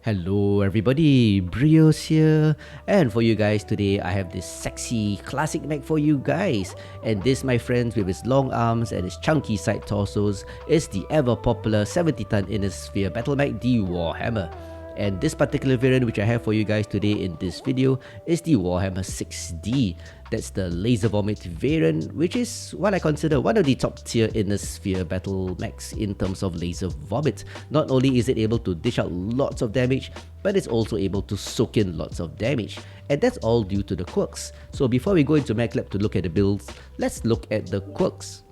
Hello everybody, BrioS here, and for you guys today I have this sexy classic mech for you guys. And this, my friends, with its long arms and its chunky side torsos, is the ever popular 70-ton inner sphere battle mech, the Warhammer. And this particular variant which I have for you guys today in this video is the Warhammer 6D. That's the laser vomit variant, which is what I consider one of the top tier inner sphere battle mechs in terms of laser vomit. Not only is it able to dish out lots of damage, but it's also able to soak in lots of damage. And that's all due to the quirks. So before we go into Mech Lab to look at the builds, let's look at the quirks.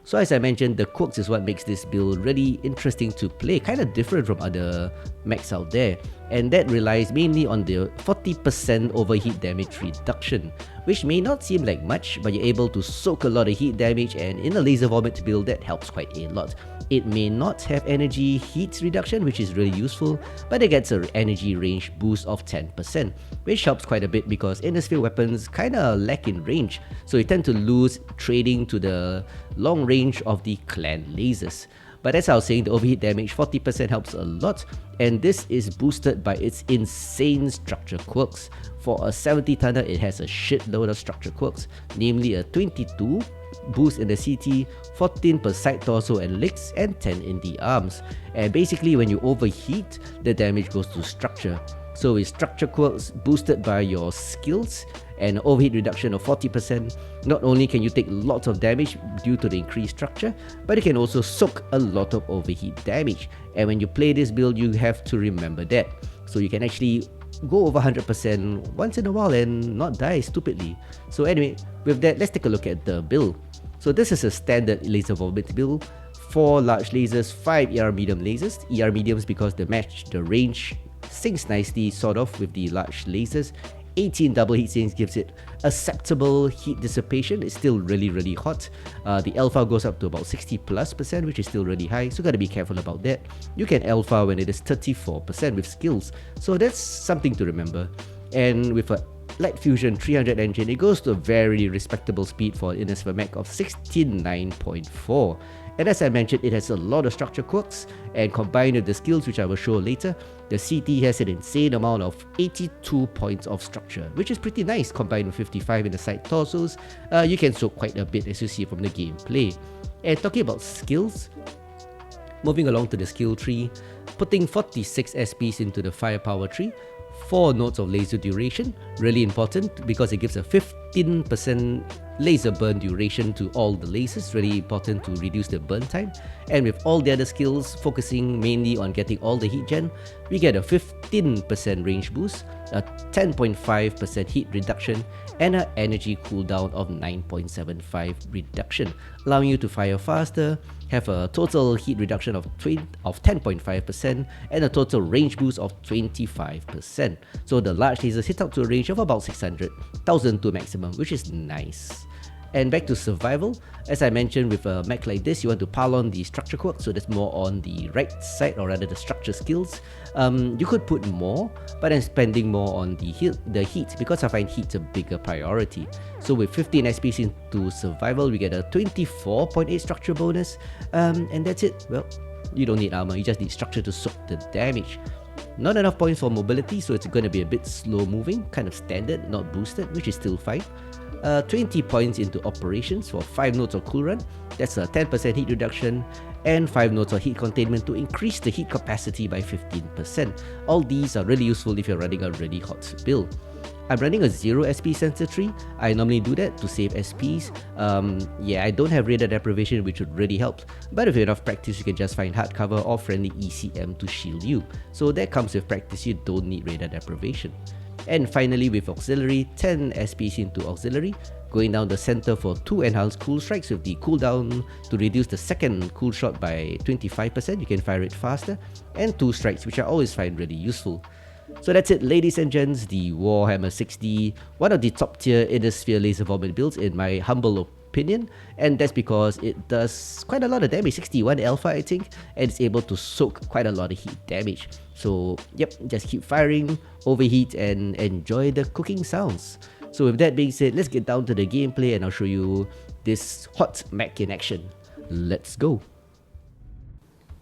So as I mentioned, the quirks is what makes this build really interesting to play, kind of different from other mechs out there. And that relies mainly on the 40% overheat damage reduction, which may not seem like much, but you're able to soak a lot of heat damage, and in a laser vomit build that helps quite a lot. It may not have energy heat reduction, which is really useful, but it gets an energy range boost of 10%, which helps quite a bit because inner sphere weapons kinda lack in range, so you tend to lose trading to the long range of the clan lasers. But as I was saying, the overheat damage 40% helps a lot, and this is boosted by its insane structure quirks. For a 70-tonner, it has a shitload of structure quirks, namely a 22 boost in the CT, 14 per side torso and legs, and 10 in the arms. And basically when you overheat, the damage goes to structure. So with structure quirks boosted by your skills and overheat reduction of 40%, not only can you take lots of damage due to the increased structure, but it can also soak a lot of overheat damage. And when you play this build, you have to remember that. So you can actually go over 100% once in a while and not die stupidly. So anyway, with that, let's take a look at the build. So this is a standard laser vomit build. 4 large lasers, 5 ER medium lasers. ER mediums because they match the range syncs nicely sort of with the large lasers. 18 double heat sinks gives it acceptable heat dissipation. It's still really hot. The alpha goes up to about 60+%, which is still really high, so gotta be careful about that. You can alpha when it is 34% with skills, so that's something to remember. And with a Light Fusion 300 engine, it goes to a very respectable speed for an inner sphere mech of 69.4. And as I mentioned, it has a lot of structure quirks, and combined with the skills which I will show later, the CT has an insane amount of 82 points of structure, which is pretty nice combined with 55 in the side torsos. You can soak quite a bit as you see from the gameplay. And talking about skills, moving along to the skill tree, putting 46 SPs into the firepower tree, 4 nodes of laser duration, really important because it gives a 15% laser burn duration to all the lasers, really important to reduce the burn time. And with all the other skills focusing mainly on getting all the heat gen, we get a 15% range boost, a 10.5% heat reduction, and an energy cooldown of 9.75 reduction, allowing you to fire faster, have a total heat reduction of 10.5%, and a total range boost of 25%. So the large lasers hit up to a range of about 600,000 to maximum, which is nice. And back to survival, as I mentioned, with a mech like this, you want to pile on the structure quirk, so that's more on the right side, or rather the structure skills. You could put more, but I'm spending more on the heat because I find heat's a bigger priority. So with 15 SPs into survival, we get a 24.8 structure bonus, and that's it. Well, you don't need armor, you just need structure to soak the damage. Not enough points for mobility, so it's going to be a bit slow moving, kind of standard, not boosted, which is still fine. 20 points into operations for 5 nodes of cool run, that's a 10% heat reduction, and 5 nodes of heat containment to increase the heat capacity by 15%. All these are really useful if you're running a really hot build. I'm running a 0 SP sensor tree. I normally do that to save SPs. Yeah, I don't have radar deprivation, which would really help, but if you have enough practice, you can just find hardcover or friendly ECM to shield you. So that comes with practice, you don't need radar deprivation. And finally, with auxiliary, 10 SPs into auxiliary, going down the center for 2 enhanced cool strikes with the cooldown to reduce the second cool shot by 25%, you can fire it faster, and 2 strikes, which I always find really useful. So that's it, ladies and gents, the Warhammer 6D, one of the top tier inner sphere laser vomit builds in my humble opinion, and that's because it does quite a lot of damage, 61 alpha I think, and it's able to soak quite a lot of heat damage. So yep, just keep firing, overheat, and enjoy the cooking sounds. So with that being said, let's get down to the gameplay and I'll show you this hot mech in action. Let's go!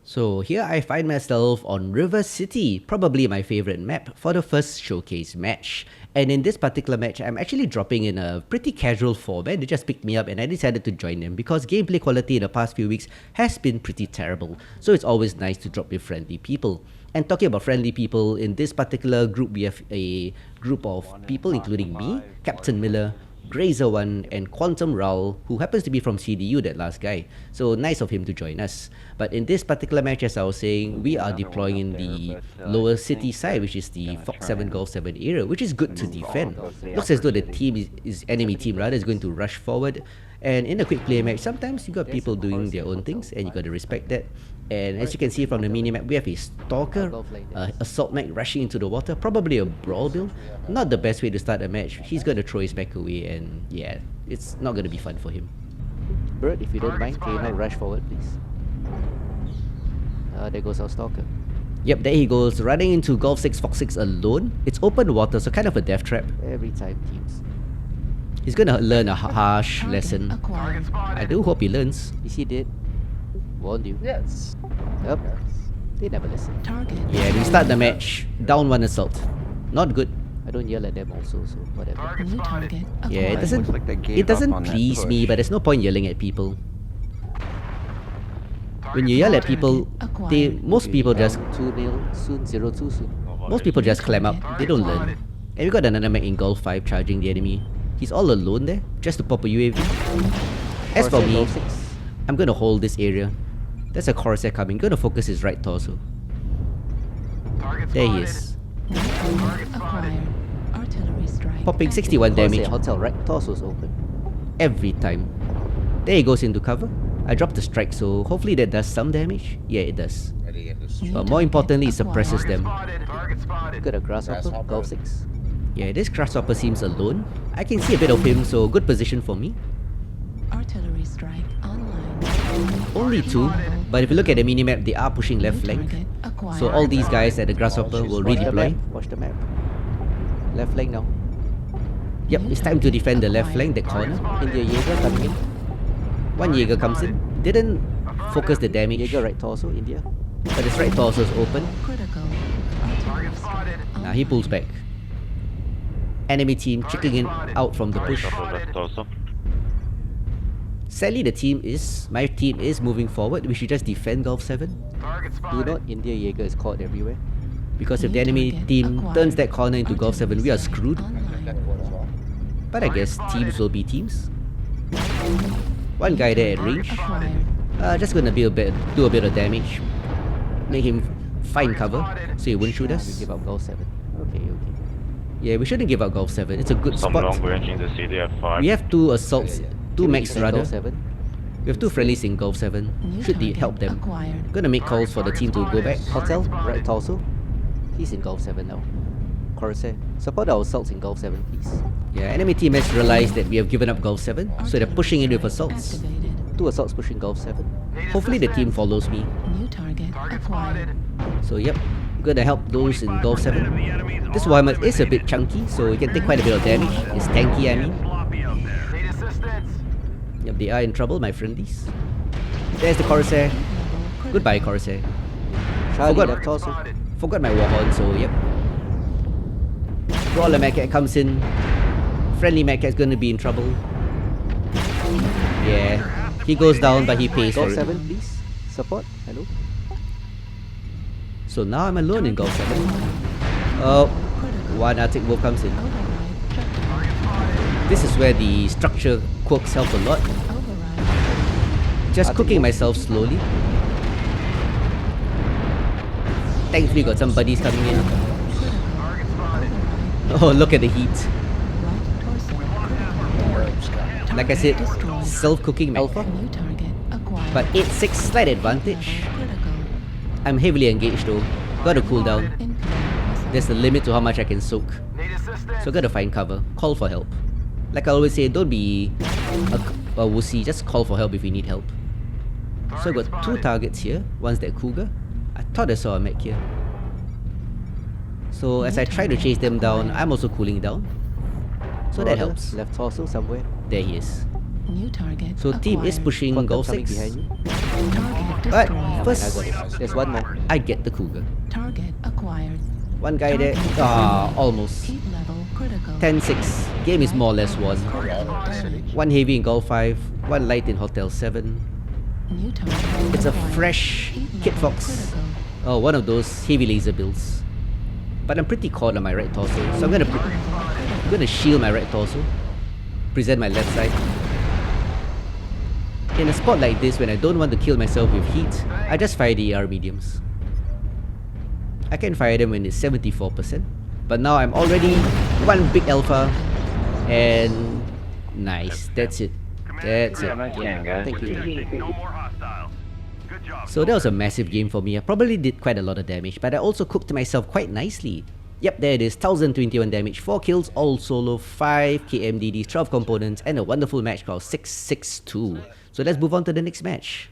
So here I find myself on River City, probably my favorite map for the first showcase match. And in this particular match, I'm actually dropping in a pretty casual format. They just picked me up and I decided to join them because gameplay quality in the past few weeks has been pretty terrible. So it's always nice to drop with friendly people. And talking about friendly people, in this particular group, we have a group of people including me, Captain Miller, Grazer1 and Quantum Raul, who happens to be from CDU, that last guy. So nice of him to join us. But in this particular match, as I was saying, we are deploying in the lower city side, which is the Fox 7 Golf 7 area, which is good to defend. Looks as though the team is enemy team rather is going to rush forward. And in a quick play match, sometimes you got people doing their own things and you got to respect that. And as you can see from the minimap, we have a Stalker, Assault Mech rushing into the water, probably a Brawl build. Not the best way to start a match. He's going to throw his back away and yeah, it's not going to be fun for him. Bird, if you don't mind, can you now rush forward please? There goes our Stalker. Yep, there he goes, running into Golf 6, Fox 6 alone. It's open water, so kind of a death trap. Every time teams. He's gonna learn a harsh lesson. I do hope he learns. Is he dead? Warned you. Yes. Yep. They never listen. Yeah, we start the match, down one assault. Not good. I don't yell at them also, so whatever. Yeah, Looks like they gave it doesn't up on that please me, push. but there's no point yelling at people. When you yell at people, most people just 2-0 soon, 0-2 soon. most people just climb up. They don't learn. And we got another mech in Golf 5 charging the enemy. He's all alone there, just to pop a UAV. As for me, I'm gonna hold this area. There's a Corsair coming, gonna focus his right torso. There he is. Popping 61 damage Hotel right torso's open. every time. There he goes into cover. I dropped the strike, so hopefully that does some damage. Yeah, it does. But more importantly, it suppresses them. Got a grasshopper, Golf 6. Yeah, this Grasshopper seems alone. I can see a bit of him, so good position for me. Artillery strike online. Only two, but if you look at the minimap, they are pushing left flank. So all these guys at the Grasshopper will redeploy. Watch the map. Left flank now. Yep, it's time to defend the left flank, that corner. India Jaeger coming in. One Jaeger comes in. Didn't focus the damage, Jaeger right torso, India. but his right torso is open. Critical. Artillery strike Now he pulls back. Enemy team checking in out from the push. Sadly, my team is moving forward. We should just defend Golf 7. Do you know India Jaeger is caught everywhere? Because if the enemy team turns that corner into Golf 7, we are screwed. online. But I guess teams will be teams. One guy there at range. Acquired. Just gonna do a bit of damage. Make him find cover so he won't shoot We us. give up Golf 7. Okay. Yeah, we shouldn't give up Golf 7. It's a good Some spot. long range in the city at 5. We have two assaults, two mechs Defend rather. Golf 7. We have two friendlies in Golf 7. New Should target help them. Acquired. Gonna make calls for the team to go back. Hotel, right torso. He's in Golf 7 now. Corsair, support our assaults in Golf 7, please. Yeah, enemy team has realized that we have given up Golf 7, so they're pushing in with assaults. Activated. 2 assaults pushing Golf 7. Hopefully the team follows me. New target acquired. So yep, gonna help those in Golf 7. This Warhammer is a bit chunky, so it can take quite a bit of damage. It's tanky, I mean. Yep, they are in trouble, my friendies. There's the Corsair. Goodbye, Corsair. Charlie Forgot- left torso. Forgot my Warhorn, so yep. Brawler Mechcat comes in. Friendly Mechcat's gonna be in trouble. Yeah, he goes down, but he pays for Golf it. 7, please. Support. Hello. So now I'm alone in Golf 7. Oh, one Arctic Wolf comes in. Override. This is where the structure quirks help a lot. Override. Just Arctic cooking Wolf. myself slowly. Thankfully got some buddies coming in. Oh, look at the heat. Like I said, self-cooking mech. Alpha. New target acquired. But 8-6 slight advantage. Critical. I'm heavily engaged though. Gotta cool down. Incoming. There's a limit to how much I can soak. So gotta find cover. Call for help. Like I always say, don't be a wussy. Just call for help if you need help. So I got 2 targets here. One's that Cougar. I thought I saw a mech here. So as I try to chase them down, I'm also cooling down. So that Marauder, helps. Left torso somewhere. There he is. New target. So team is acquired. pushing Quantum Golf coming 6. behind you. Target But destroyed. I first, got it. There's one more. I get the Cougar. Target acquired. One guy there. Target Ah, destroyed. almost. Heat level critical. 10-6. Game is more or less won. Critical damage. One heavy in Golf 5, one light in Hotel 7. New target. It's a acquired. fresh Heat Kit level Fox. critical. Oh, one of those heavy laser builds. But I'm pretty caught on my right torso, so I'm gonna shield my right torso, present my left side. In a spot like this, when I don't want to kill myself with heat, I just fire the AR mediums. I can fire them when it's 74%, but now I'm already one big alpha, and nice. That's it. That's it. Nice game, guys. Thank you. No more hostiles. Good job. So that was a massive game for me. I probably did quite a lot of damage, but I also cooked myself quite nicely. Yep, there it is, 1021 damage, 4 kills, all solo, 5 KMDDs, 12 components, and a wonderful match called 662. So let's move on to the next match.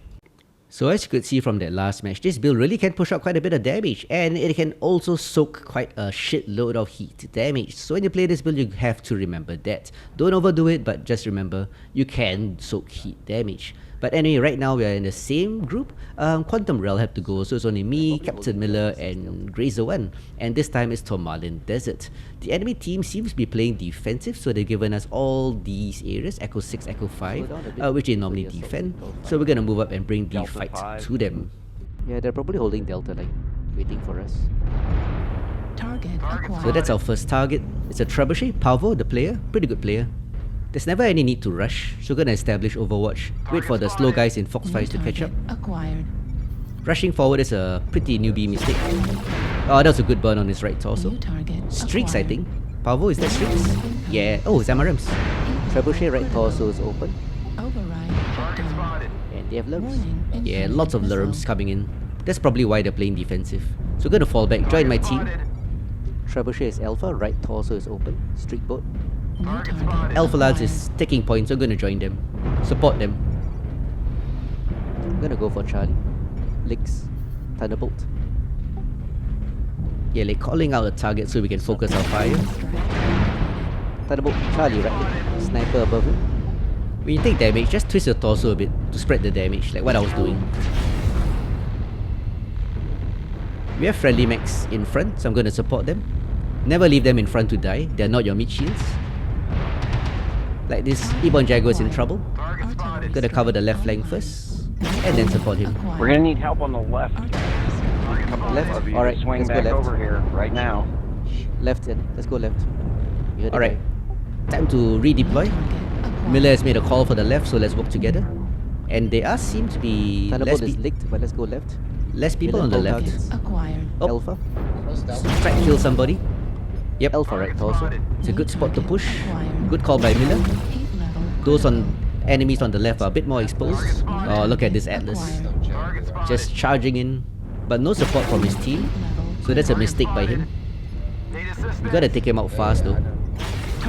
So as you could see from that last match, this build really can push out quite a bit of damage, and it can also soak quite a shitload of heat damage. So when you play this build, you have to remember that. Don't overdo it, but just remember, you can soak heat damage. But anyway, right now we are in the same group. Quantum Rel have to go, so it's only me, Captain Miller, and Grazer1. And this time it's Tourmaline Desert. The enemy team seems to be playing defensive, so they've given us all these areas, Echo 6, Echo 5, which they normally defend. So we're gonna move up and bring the Delta fight 5. to them. Yeah, they're probably holding Delta Line, waiting for us. Target acquired. So that's our first target. It's a Trebuchet, Pavo, the player, pretty good player. There's never any need to rush, so we're gonna establish Overwatch. Wait for the slow guys in Foxfires to catch up. Acquired. Rushing forward is a pretty newbie mistake. Oh, that was a good burn on his right torso. New target. Streaks, I acquired. think. Pavo, is that streaks? Yeah. Oh, it's MRMs. Trebuchet right torso is open, Override shut down. and they have lurms. Warning. Yeah, incoming lots of missile. lurms coming in. That's probably why they're playing defensive. So we're gonna fall back, join my team. Trebuchet is alpha, right torso is open, streak boat. New target. Alpha Lads acquired. is taking points, so we're gonna join them. Support them. I'm gonna go for Charlie. Licks, Thunderbolt. Yeah, like calling out a target so we can focus our fire. Thunderbolt, Charlie right leg. Sniper above him. When you take damage, just twist your torso a bit to spread the damage, like what I was doing. We have friendly mechs in front, so I'm gonna support them. Never leave them in front to die, they're not your meat shields. Like this, Ebon Jago is in trouble. Artillery Gonna cover the left flank first, and then support him. acquired. We're gonna need help on the left. Left? Of you Alright, to swing let's go back left. over here right now. Left then. Let's go left. You heard the Alright, guy. time to redeploy. Target acquired. Miller has made a call for the left, so let's work together. And there seem to be Thunderbolt is licked, but let's go left. less people on the Miller left. targets. Acquired. Oh. Alpha. Try to kill somebody. Yep, Alpha right torso. it's a good spot to push. Acquired. Good call by Miller. Heat level. Those on critical. enemies on the left are a bit more exposed. Oh, look at this Atlas. Acquired. Just charging in, but no support from his team. Heat level. So that's a mistake by him. We gotta take him out fast though,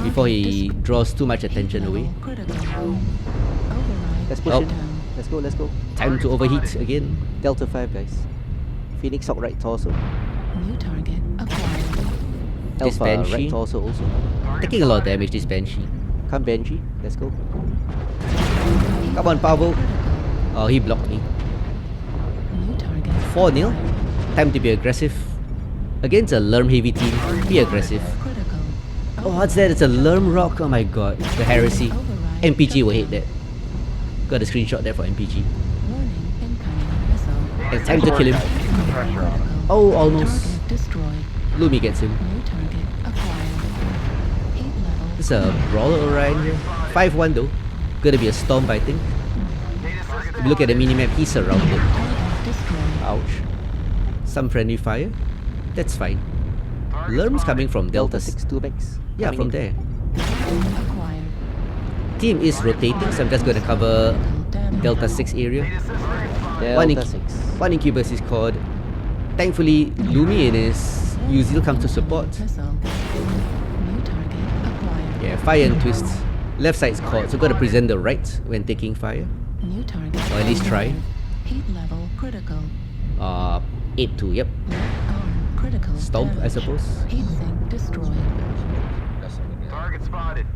before he draws too much attention away. Critical. Override. Let's push Oh. in. Let's go, let's go. Time to overheat again. Delta 5 guys. Phoenix Hawk right torso. New target acquired. This Alpha Banshee. right torso also. Taking a lot of damage, this Banshee. Come Banshee. Let's go. Come on, Pavo. Oh, he blocked me. New target. 4-0. Time to be aggressive. Against a Lerm heavy team, be aggressive. Critical. Oh, what's that? It's a Lerm rock. Oh my god. The heresy. MPG will hate that. Got a screenshot there for MPG. Warning. Incoming missile. And time to kill him. Pressure on him. Oh, almost. Target destroyed. Lumi gets him. New target acquired. Heat level. There's a brawler Orion here. 5-1 though. Gonna be a storm, I think. If you look at the minimap, he's surrounded. Target destroyed. Ouch. Some friendly fire. That's fine. Lerm's coming from Delta 6. 6 2 mechs. Yeah, Coming from in. there. Target acquired. Team is rotating, so I'm just gonna cover Damage. Delta 6 area. Delta 6. One Incubus is called. Thankfully, Lumi and his Uzil comes to support. Missile. New target acquired. Yeah, fire and twist. Left side's caught, so gotta present the right when taking fire. New target. Or at least try. acquired. Heat level critical. 8-2, yep. Left arm critical. Stomp, I damage. suppose. Heat sink destroyed. Target spotted.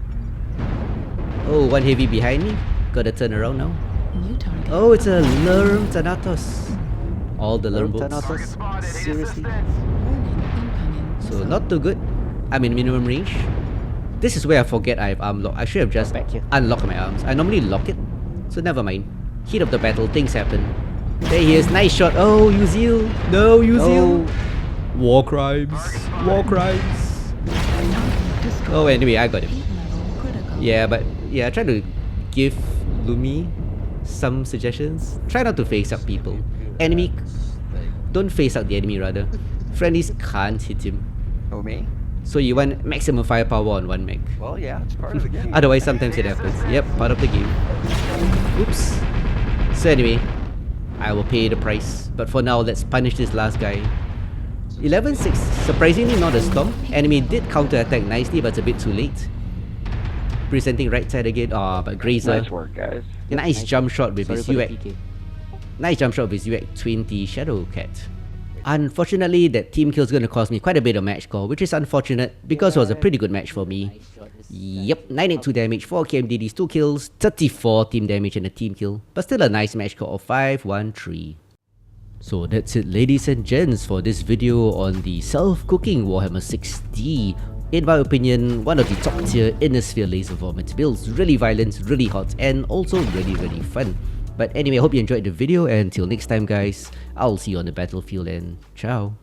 Oh, one heavy behind me. Gotta turn around now. New target. Oh, it's a Lerm Thanatos. All the Lerm bolts. Thanatos? Seriously? Warning, incoming. So missile. not too good. I'm in minimum range. This is where I forget I have arm lock. I should have just Back here. unlocked my arms. I normally lock it. So never mind. Heat of the battle, things happen. There he is, nice shot. Oh, Uzil. No, Uzil. No. War crimes. War crimes. Target destroyed. Oh, anyway, I got him. Heat level critical. Yeah, but yeah, I try to give Lumi some suggestions. Try not to face up people. Enemy, don't face up the enemy rather. Friendlies can't hit him. Oh, me? So you want maximum firepower on one mech. Well, yeah, it's part of the game. Otherwise, sometimes it happens. Yep, part of the game. Oops. So anyway, I will pay the price. But for now, let's punish this last guy. 11-6, surprisingly not a storm. Enemy did counter-attack nicely, but it's a bit too late. Presenting right side again. Ah, but Grazer. Nice work, guys. Nice jump shot with Sorry his for the UX. PK. Nice jump shot with his UX 20 Shadow Cat. Unfortunately, that team kill is going to cost me quite a bit of match score, which is unfortunate because it was a pretty good match for me. Yep, 982 damage, 4 KMDDs, 2 kills, 34 team damage and a team kill, but still a nice match score of 513. So that's it, ladies and gents, for this video on the self-cooking Warhammer 6D. In my opinion, one of the top tier Innisphere laser vomit builds. Really violent, really hot, and also really fun. But anyway, I hope you enjoyed the video, and until next time guys, I'll see you on the battlefield and ciao.